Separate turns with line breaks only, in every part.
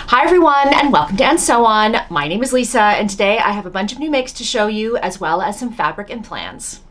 Hi everyone and welcome to And So On. My name is Lisa and today I have a bunch of new makes to show you as well as some fabric and plans.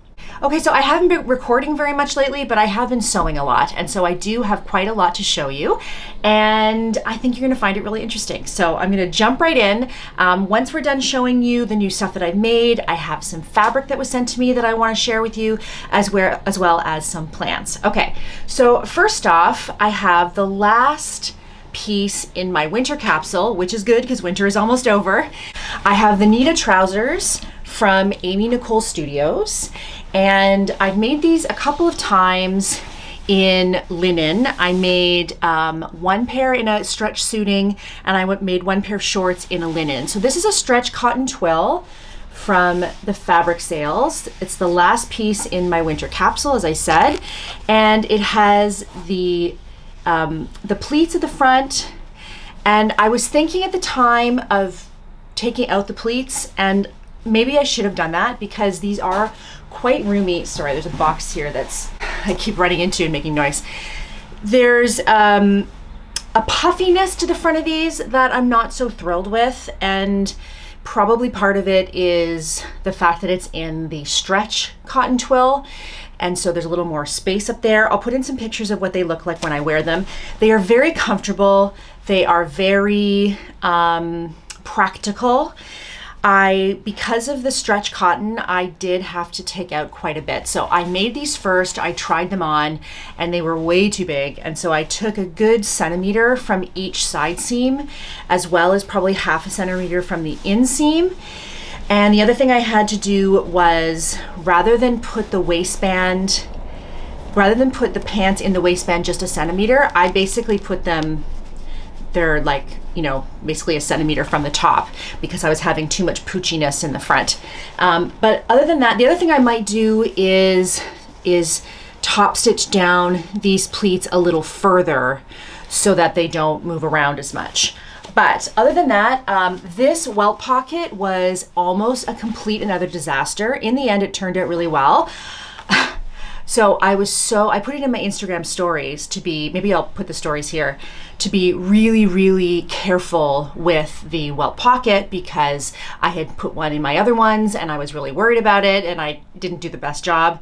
Okay, so I haven't been recording very much lately, but I have been sewing a lot, and so I do have quite a lot to show you, and I think you're gonna find it really interesting. So I'm gonna jump right in. Once we're done showing you the new stuff that I've made, I have some fabric that was sent to me that I wanna share with you, as well as some plans. Okay, so first off, I have the last piece in my winter capsule, which is good because winter is almost over. I have the Eta Trousers from Nicole Studios, and I've made these a couple of times in linen. I made one pair in a stretch suiting, and I made one pair of shorts in a linen. So this is a stretch cotton twill from the fabric sales. It's the last piece in my winter capsule, as I said, and it has the pleats at the front, and I was thinking at the time of taking out the pleats, and maybe I should have done that because these are quite roomy. Sorry, there's a box here that's I keep running into and making noise. There's a puffiness to the front of these that I'm not so thrilled with, and probably part of it is the fact that it's in the stretch cotton twill, and so there's a little more space up there. I'll put in some pictures of what they look like when I wear them. They are very comfortable. They are very practical. Because of the stretch cotton, I did have to take out quite a bit. So I made these first, I tried them on, and they were way too big. And so I took a good centimeter from each side seam, as well as probably half a centimeter from the inseam. And the other thing I had to do was, rather than put the pants in the waistband just a centimeter, I basically put them, they're like, you know, basically a centimeter from the top because I was having too much poochiness in the front. But other than that, the other thing I might do is top stitch down these pleats a little further so that they don't move around as much. But other than that, this welt pocket was almost a complete another disaster. In the end, it turned out really well. So I put it in my Instagram stories to be, maybe I'll put the stories here, to be really, really careful with the welt pocket because I had put one in my other ones and I was really worried about it and I didn't do the best job.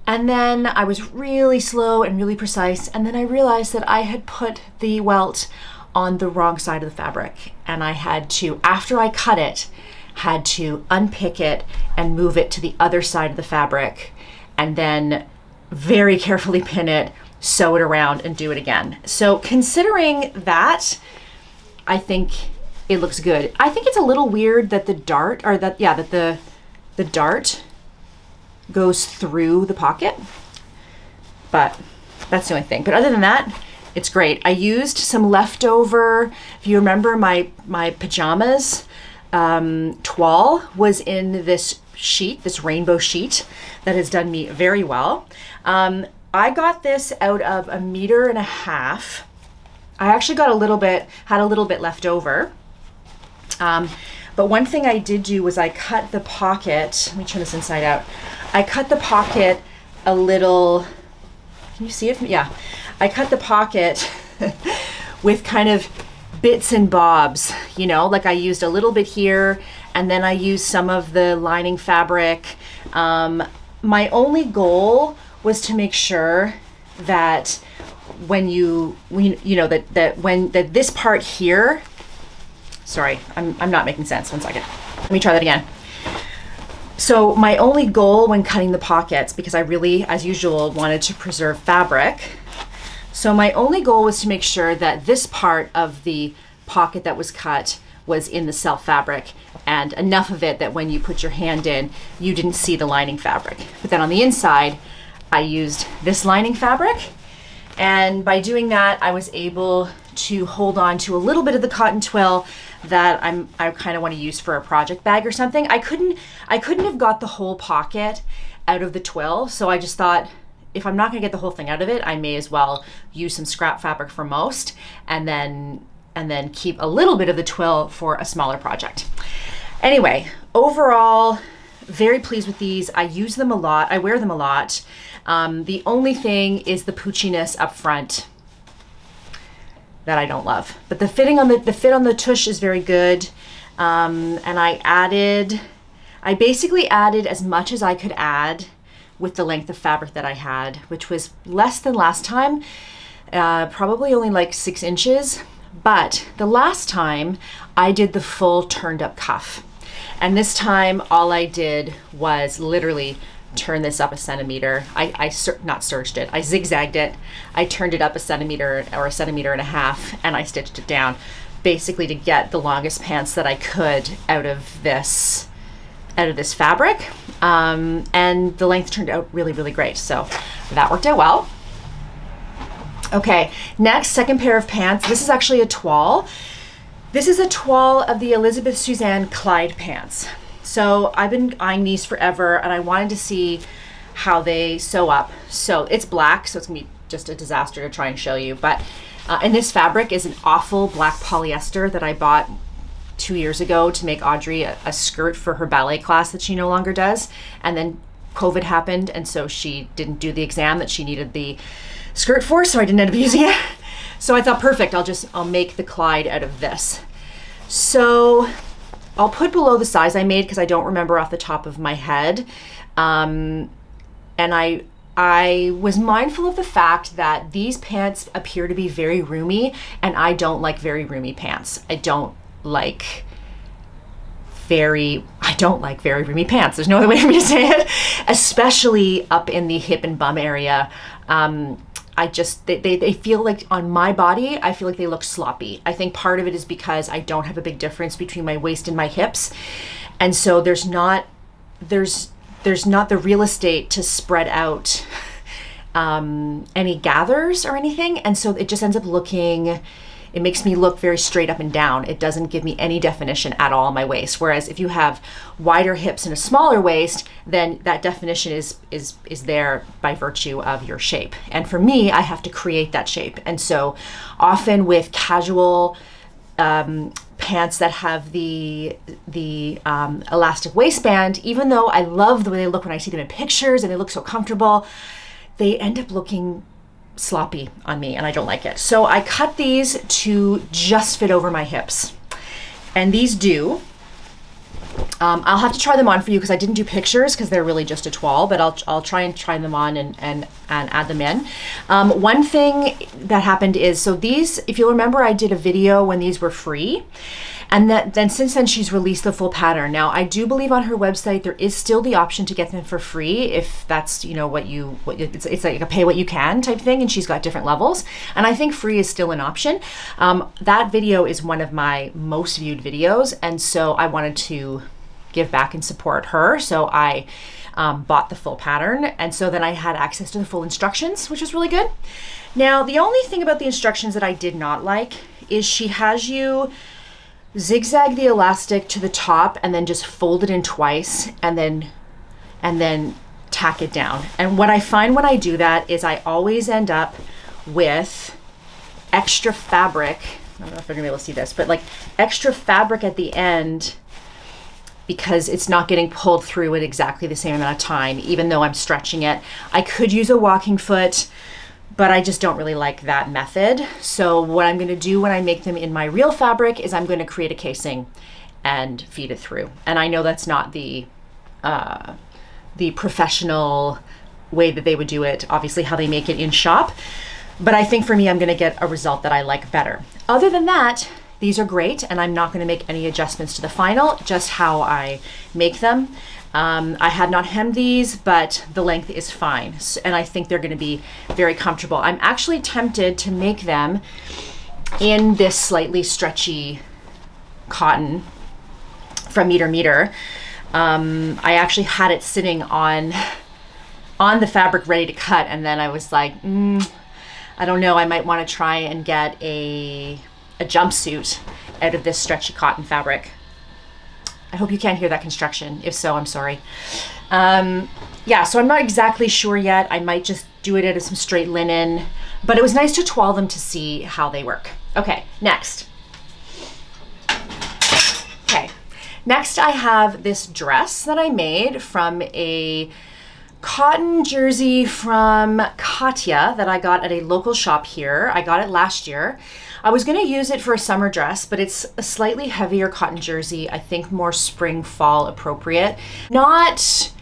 And then I was really slow and really precise, and then I realized that I had put the welt on the wrong side of the fabric, and I had to, after I cut it, had to unpick it and move it to the other side of the fabric, and then very carefully pin it, sew it around, and do it again. So considering that, I think it looks good. I think it's a little weird that the dart goes through the pocket, but that's the only thing. But other than that, it's great. I used some leftover, if you remember my pajamas, Twill was in this sheet, this rainbow sheet that has done me very well. I got this out of 1.5 meters. I actually had a little bit left over. But one thing I did do was I cut the pocket, let me turn this inside out. I cut the pocket a little, can you see it? Yeah. I cut the pocket with kind of bits and bobs, you know, like I used a little bit here, and then I used some of the lining fabric. My only goal was to make sure that when this part here, sorry, I'm not making sense, one second. Let me try that again. So my only goal when cutting the pockets, because I really, as usual, wanted to preserve fabric, so my only goal was to make sure that this part of the pocket that was cut was in the self fabric, and enough of it that when you put your hand in, you didn't see the lining fabric. But then on the inside, I used this lining fabric, and by doing that, I was able to hold on to a little bit of the cotton twill that I kind of want to use for a project bag or something. I couldn't have got the whole pocket out of the twill, so I just thought, if I'm not gonna get the whole thing out of it, I may as well use some scrap fabric for most, and then keep a little bit of the twill for a smaller project. Anyway, overall, very pleased with these. I use them a lot, I wear them a lot. The only thing is the poochiness up front. that I don't love. But the fit on the tush is very good. And I basically added as much as I could add with the length of fabric that I had, which was less than last time, probably only like 6 inches. But the last time I did the full turned up cuff. And this time all I did was literally turn this up a centimeter. I not serged it, I zigzagged it. I turned it up a centimeter or a centimeter and a half, and I stitched it down, basically to get the longest pants that I could out of this fabric. And the length turned out really, really great. So that worked out well. Okay, next, second pair of pants. This is actually a toile. This is a toile of the Elizabeth Suzann Clyde Pants. So I've been eyeing these forever, and I wanted to see how they sew up. So it's black, so it's gonna be just a disaster to try and show you. But and this fabric is an awful black polyester that I bought 2 years ago to make Audrey a skirt for her ballet class that she no longer does. And then COVID happened, and so she didn't do the exam that she needed the skirt for, so I didn't end up using it. So I thought, perfect, I'll make the Clyde out of this. So I'll put below the size I made because I don't remember off the top of my head. And I was mindful of the fact that these pants appear to be very roomy, and I don't like very roomy pants. I don't like very roomy pants. There's no other way for me to say it, especially up in the hip and bum area. They feel like, on my body, I feel like they look sloppy. I think part of it is because I don't have a big difference between my waist and my hips. And so there's not the real estate to spread out any gathers or anything. And so it just ends up looking, it makes me look very straight up and down. It doesn't give me any definition at all on my waist. Whereas if you have wider hips and a smaller waist, then that definition is there by virtue of your shape. And for me, I have to create that shape. And so often with casual pants that have the elastic waistband, even though I love the way they look when I see them in pictures and they look so comfortable, they end up looking sloppy on me, and I don't like it. So I cut these to just fit over my hips, and these do. I'll have to try them on for you because I didn't do pictures because they're really just a toile, but I'll try them on and add them in. One thing that happened is, so these, if you'll remember, I did a video when these were free. And then since then she's released the full pattern. Now I do believe on her website there is still the option to get them for free if that's, you know, it's like a pay what you can type thing, and she's got different levels. And I think free is still an option. That video is one of my most viewed videos, and so I wanted to give back and support her. So I bought the full pattern, and so then I had access to the full instructions, which was really good. Now the only thing about the instructions that I did not like is she has you zigzag the elastic to the top and then just fold it in twice and then tack it down. And what I find when I do that is I always end up with extra fabric. I don't know if they're gonna be able to see this, but like extra fabric at the end because it's not getting pulled through at exactly the same amount of time, even though I'm stretching it. I could use a walking foot, but I just don't really like that method. So what I'm gonna do when I make them in my real fabric is I'm gonna create a casing and feed it through. And I know that's not the professional way that they would do it, obviously how they make it in shop, but I think for me, I'm gonna get a result that I like better. Other than that, these are great, and I'm not gonna make any adjustments to the final, just how I make them. I had not hemmed these, but the length is fine. And I think they're gonna be very comfortable. I'm actually tempted to make them in this slightly stretchy cotton from Meter Meter. I actually had it sitting on the fabric ready to cut, and then I was like, I don't know, I might wanna try and get a jumpsuit out of this stretchy cotton fabric. I hope you can't hear that construction. If so, I'm sorry. Yeah, so I'm not exactly sure yet. I might just do it out of some straight linen, but it was nice to toile them to see how they work. Okay, next. Okay, next I have this dress that I made from a cotton jersey from Katya that I got at a local shop here. I got it last year. I was gonna use it for a summer dress, but it's a slightly heavier cotton jersey. I think more spring, fall appropriate. Not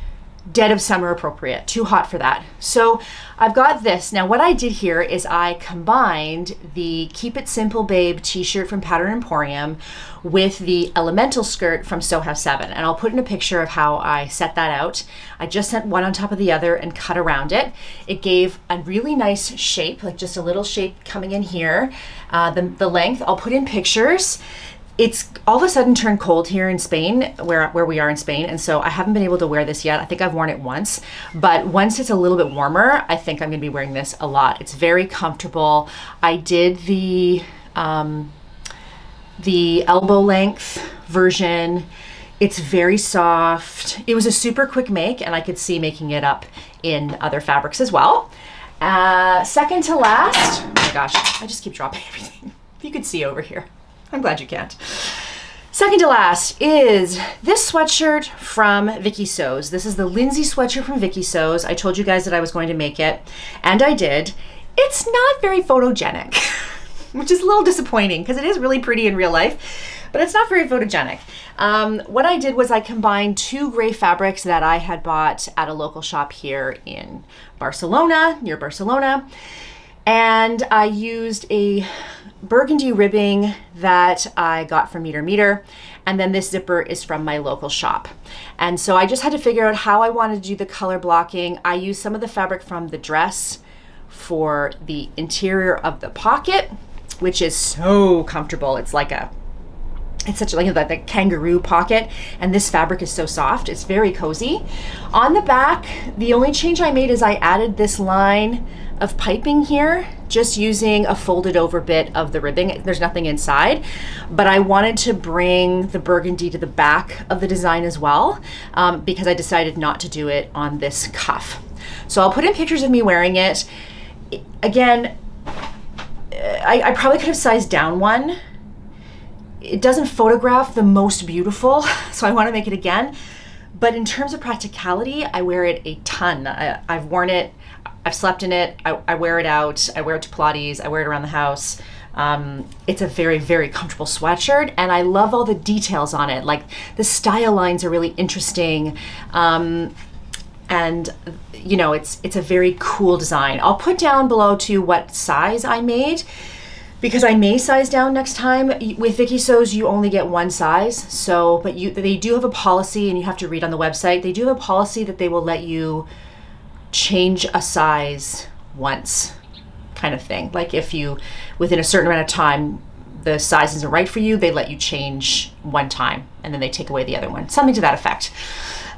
dead of summer appropriate, too hot for that. So I've got this. Now what I did here is I combined the Keep It Simple Babe t-shirt from Pattern Emporium with the Elemental skirt from Soho 7. And I'll put in a picture of how I set that out. I just set one on top of the other and cut around it. It gave a really nice shape, like just a little shape coming in here. The length, I'll put in pictures. It's all of a sudden turned cold here in Spain, where we are in Spain, and so I haven't been able to wear this yet. I think I've worn it once, but once it's a little bit warmer, I think I'm gonna be wearing this a lot. It's very comfortable. I did the elbow length version. It's very soft. It was a super quick make, and I could see making it up in other fabrics as well. Second to last, oh my gosh, I just keep dropping everything. If you could see over here. I'm glad you can't. Second to last is this sweatshirt from Vicky Sews. This is the Lindsay sweatshirt from Vicky Sews. I told you guys that I was going to make it, and I did. It's not very photogenic, which is a little disappointing because it is really pretty in real life, but it's not very photogenic. What I did was I combined two gray fabrics that I had bought at a local shop here in Barcelona, near Barcelona, and I used a burgundy ribbing that I got from Meter, and then this zipper is from my local shop. And so I just had to figure out how I wanted to do the color blocking. I used some of the fabric from the dress for the interior of the pocket, which is so comfortable. It's such like a kangaroo pocket, and this fabric is so soft. It's very cozy. On the back, the only change I made is I added this line of piping here, just using a folded over bit of the ribbing. There's nothing inside, but I wanted to bring the burgundy to the back of the design as well, because I decided not to do it on this cuff. So I'll put in pictures of me wearing it. Again, I probably could have sized down one. It doesn't photograph the most beautiful, so I want to make it again. But in terms of practicality, I wear it a ton. I've worn it, I've slept in it, I wear it out, I wear it to Pilates, I wear it around the house. It's a very, very comfortable sweatshirt, and I love all the details on it. Like the style lines are really interesting. And you know, it's a very cool design. I'll put down below too what size I made, because I may size down next time. With Vicky Sews, you only get one size. So, but they do have a policy, and you have to read on the website. They do have a policy that they will let you change a size once, kind of thing. Like if you, within a certain amount of time, the size isn't right for you, they let you change one time, and then they take away the other one. Something to that effect.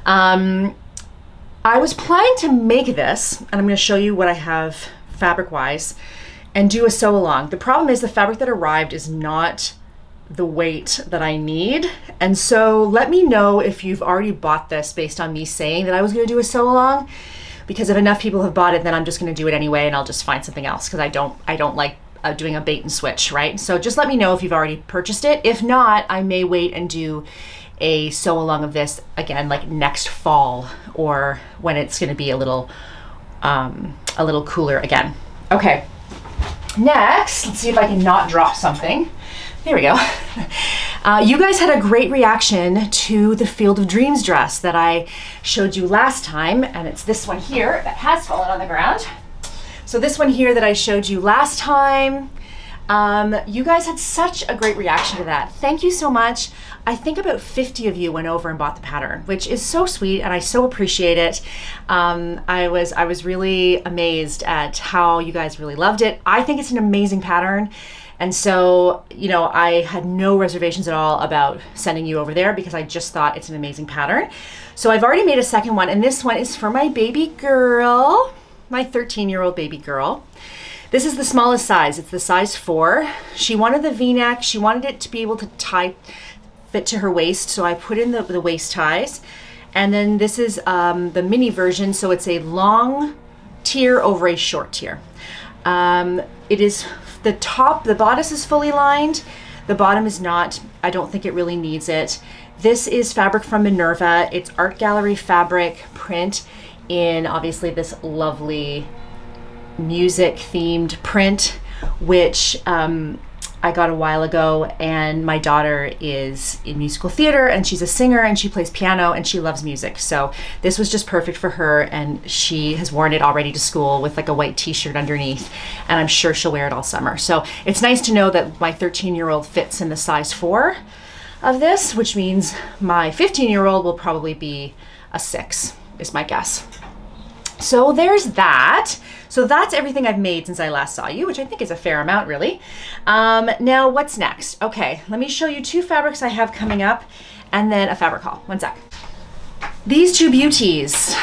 I was planning to make this, and I'm going to show you what I have fabric-wise, and do a sew along. The problem is the fabric that arrived is not the weight that I need. And so let me know if you've already bought this based on me saying that I was gonna do a sew along, because if enough people have bought it, then I'm just gonna do it anyway, and I'll just find something else, because I don't like doing a bait and switch, right? So just let me know if you've already purchased it. If not, I may wait and do a sew along of this again, like next fall, or when it's gonna be a little cooler again. Okay. Next, let's see if I can not drop something. There we go. You guys had a great reaction to the Field of Dreams dress that I showed you last time, and it's this one here that has fallen on the ground. So this one here that I showed you last time, you guys had such a great reaction to that. Thank you so much. I think about 50 of you went over and bought the pattern, which is so sweet, and I so appreciate it. I was really amazed at how you guys really loved it. I think it's an amazing pattern, and so, you know, I had no reservations at all about sending you over there, because I just thought it's an amazing pattern. So I've already made a second one, and this one is for my baby girl, my 13-year-old baby girl. This is the smallest size. It's the size 4. She wanted the V-neck. She wanted it to be able to fit to her waist, so I put in the waist ties. And then this is the mini version, so it's a long tier over a short tier. It is the bodice is fully lined, the bottom is not. I don't think it really needs it. This is fabric from Minerva. It's art gallery fabric print in obviously this lovely music themed print, which I I got a while ago, and my daughter is in musical theater and she's a singer and she plays piano and she loves music. So this was just perfect for her, and she has worn it already to school with like a white t-shirt underneath, and I'm sure she'll wear it all summer. So it's nice to know that my 13-year-old fits in the size 4 of this, which means my 15-year-old will probably be a 6, is my guess. So there's that. So that's everything I've made since I last saw you, which I think is a fair amount, really. Now, what's next? Okay, let me show you 2 fabrics I have coming up, and then a fabric haul. One sec. These 2 beauties,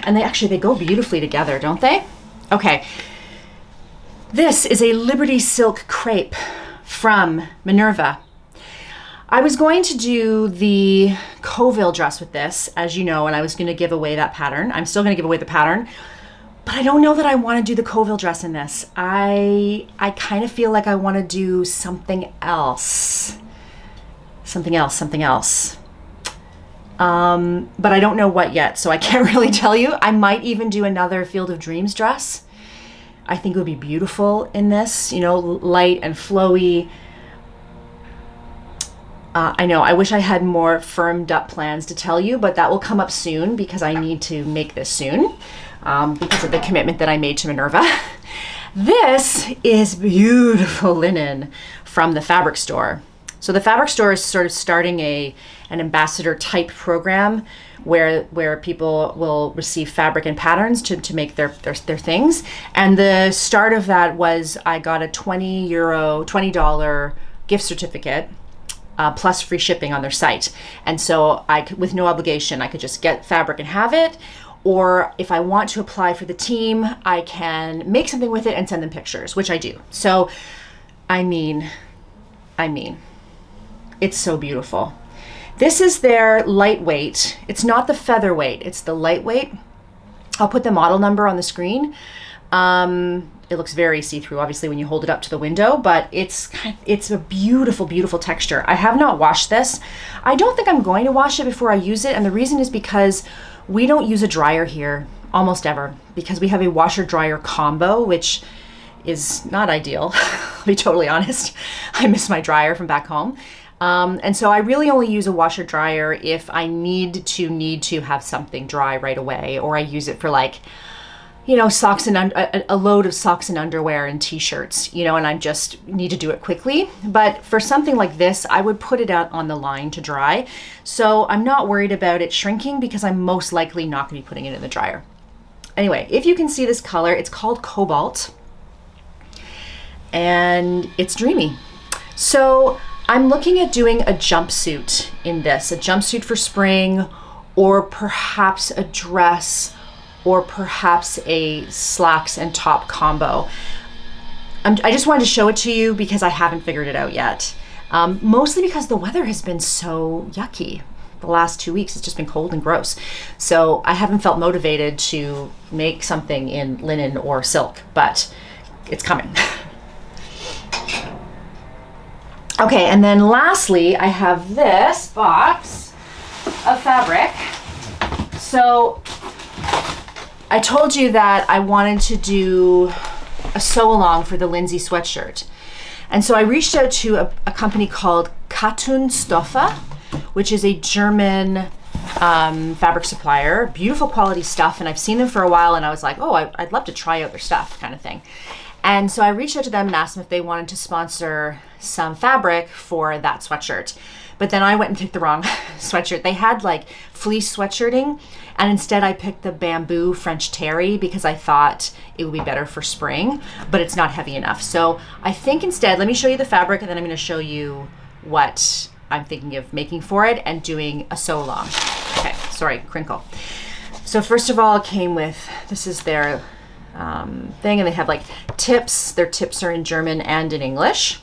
and they go beautifully together, don't they? Okay. This is a Liberty Silk crepe from Minerva. I was going to do the Cobalt dress with this, as you know, and I was going to give away that pattern. I'm still going to give away the pattern, but I don't know that I want to do the Cobalt dress in this. I kind of feel like I want to do something else. Something else. But I don't know what yet, so I can't really tell you. I might even do another Field of Dreams dress. I think it would be beautiful in this, you know, light and flowy. I know, I wish I had more firmed up plans to tell you, but that will come up soon because I need to make this soon because of the commitment that I made to Minerva. This is beautiful linen from the fabric store. So the fabric store is sort of starting an ambassador type program where people will receive fabric and patterns to make their things. And the start of that was I got a $20 gift certificate plus free shipping on their site. And so with no obligation, I could just get fabric and have it. Or if I want to apply for the team, I can make something with it and send them pictures, which I do. So, I mean, it's so beautiful. This is their lightweight. It's not the featherweight, it's the lightweight. I'll put the model number on the screen. It looks very see-through, obviously, when you hold it up to the window, but it's a beautiful, beautiful texture. I have not washed this. I don't think I'm going to wash it before I use it, and the reason is because we don't use a dryer here almost ever, because we have a washer-dryer combo, which is not ideal. I'll be totally honest. I miss my dryer from back home. And so I really only use a washer dryer if I need to have something dry right away, or I use it for like, you know, socks and a load of socks and underwear and t-shirts, you know, and I just need to do it quickly. But for something like this, I would put it out on the line to dry. So I'm not worried about it shrinking because I'm most likely not going to be putting it in the dryer. Anyway, if you can see this color, it's called Cobalt and it's dreamy. So I'm looking at doing a jumpsuit in this, a jumpsuit for spring, or perhaps a dress, or perhaps a slacks and top combo. I just wanted to show it to you because I haven't figured it out yet. Mostly because the weather has been so yucky. The last 2 weeks, it's just been cold and gross. So I haven't felt motivated to make something in linen or silk, but it's coming. Okay, and then lastly, I have this box of fabric. So I told you that I wanted to do a sew along for the Lindsay sweatshirt. And so I reached out to a company called Kattun Stoffe, which is a German fabric supplier, beautiful quality stuff. And I've seen them for a while and I was like, oh, I'd love to try out their stuff kind of thing. And so I reached out to them and asked them if they wanted to sponsor some fabric for that sweatshirt. But then I went and picked the wrong sweatshirt. They had like fleece sweatshirting, and instead I picked the bamboo French terry because I thought it would be better for spring, but it's not heavy enough. So I think instead, let me show you the fabric and then I'm going to show you what I'm thinking of making for it and doing a sew along. Okay, sorry, crinkle. So first of all, it came with, this is their thing, and they have like tips. Their tips are in German and in English.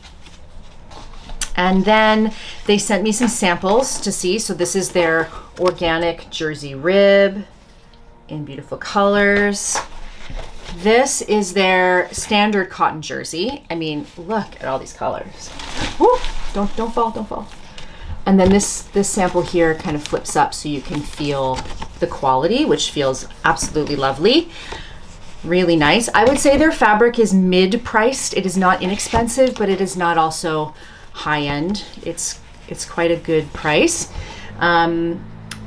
And then they sent me some samples to see. So this is their organic jersey rib in beautiful colors. This is their standard cotton jersey. I mean, look at all these colors. Woo! Don't fall. And then this sample here kind of flips up so you can feel the quality, which feels absolutely lovely. really nice. I would say their fabric is mid-priced. It is not inexpensive, but it is not also high-end. It's quite a good price.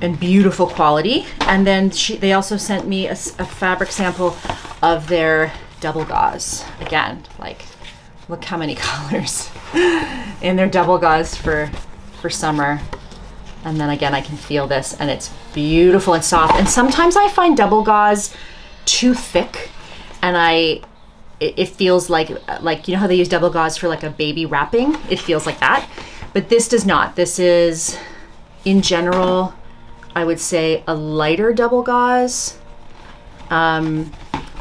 And beautiful quality. And then they also sent me a fabric sample of their double gauze. Again, like, look how many colors in their double gauze for summer. And then again, I can feel this, and it's beautiful and soft. And sometimes I find double gauze too thick, and it feels like you know how they use double gauze for like a baby wrapping? It feels like that, but this does not. This is, in general, I would say a lighter double gauze that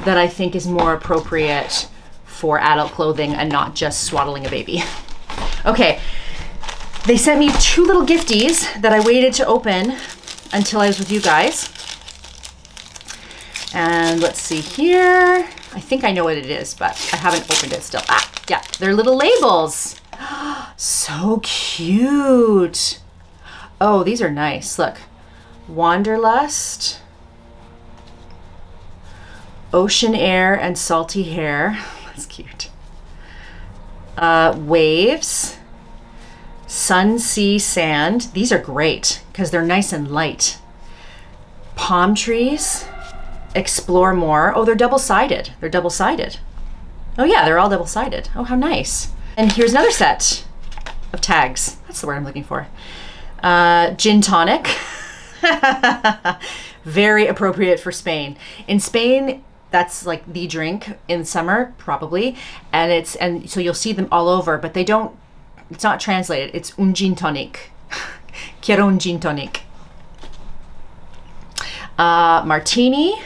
I think is more appropriate for adult clothing and not just swaddling a baby. Okay, they sent me 2 little gifties that I waited to open until I was with you guys. And let's see here. I think I know what it is, but I haven't opened it still. Ah, yeah, they're little labels. So cute. Oh, these are nice. Look. Wanderlust, ocean air and salty hair. That's cute. Waves, sun, sea, sand. These are great because they're nice and light. Palm trees, explore more. Oh, they're double-sided. They're double-sided. Oh yeah, they're all double-sided. Oh, how nice. And here's another set of tags. That's the word I'm looking for. Gin tonic. Very appropriate for Spain. In Spain, that's like the drink in summer, probably. And so you'll see them all over, but it's not translated. It's un gin tonic. Quiero un gin tonic. Martini.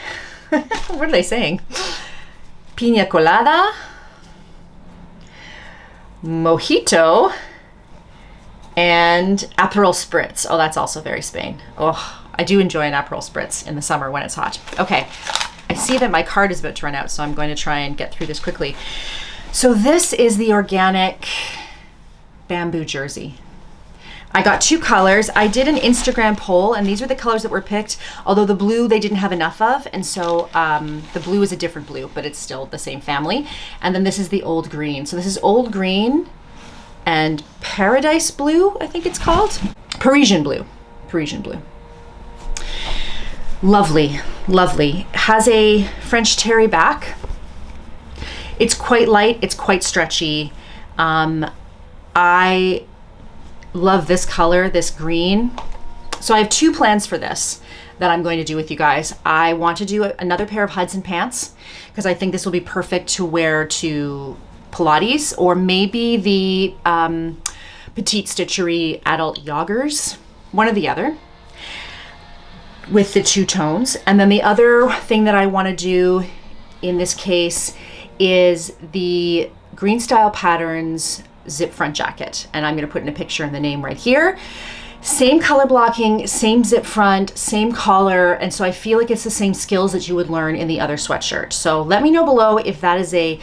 What are they saying? Pina colada. Mojito. And Aperol Spritz. Oh, that's also very Spain. Oh, I do enjoy an Aperol Spritz in the summer when it's hot. Okay, I see that my card is about to run out, so I'm going to try and get through this quickly. So this is the organic bamboo jersey. I got 2 colors. I did an Instagram poll, and these were the colors that were picked, although the blue they didn't have enough of, and so the blue is a different blue, but it's still the same family. And then this is the old green. So this is old green and Paradise Blue, I think it's called. Parisian blue. Parisian blue. Lovely, lovely. Has a French terry back. It's quite light, it's quite stretchy. I love this color, this green. So I have 2 plans for this that I'm going to do with you guys. I want to do another pair of Hudson pants because I think this will be perfect to wear to Pilates, or maybe the Petite Stitchery adult joggers, one or the other, with the 2 tones. And then the other thing that I want to do in this case is the Greenstyle Patterns zip front jacket. And I'm going to put in a picture and the name right here. Same color blocking, same zip front, same collar. And so I feel like it's the same skills that you would learn in the other sweatshirt. So let me know below if that is a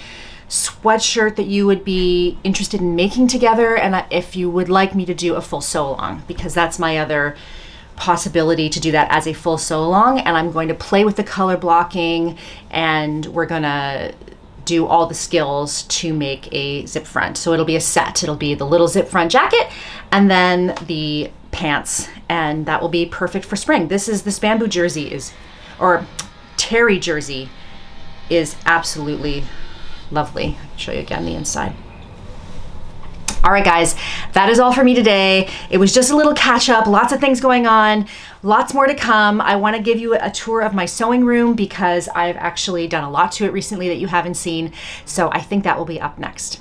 sweatshirt that you would be interested in making together, and if you would like me to do a full sew along, because that's my other possibility, to do that as a full sew along. And I'm going to play with the color blocking, and we're gonna do all the skills to make a zip front. So it'll be a set. It'll be the little zip front jacket and then the pants, and that will be perfect for spring. This bamboo jersey or terry jersey is absolutely lovely. I'll show you again the inside. All right, guys, that is all for me today. It was just a little catch up, lots of things going on, lots more to come. I want to give you a tour of my sewing room because I've actually done a lot to it recently that you haven't seen. So I think that will be up next.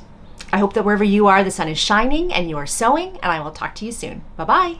I hope that wherever you are, the sun is shining and you are sewing, and I will talk to you soon. Bye-bye.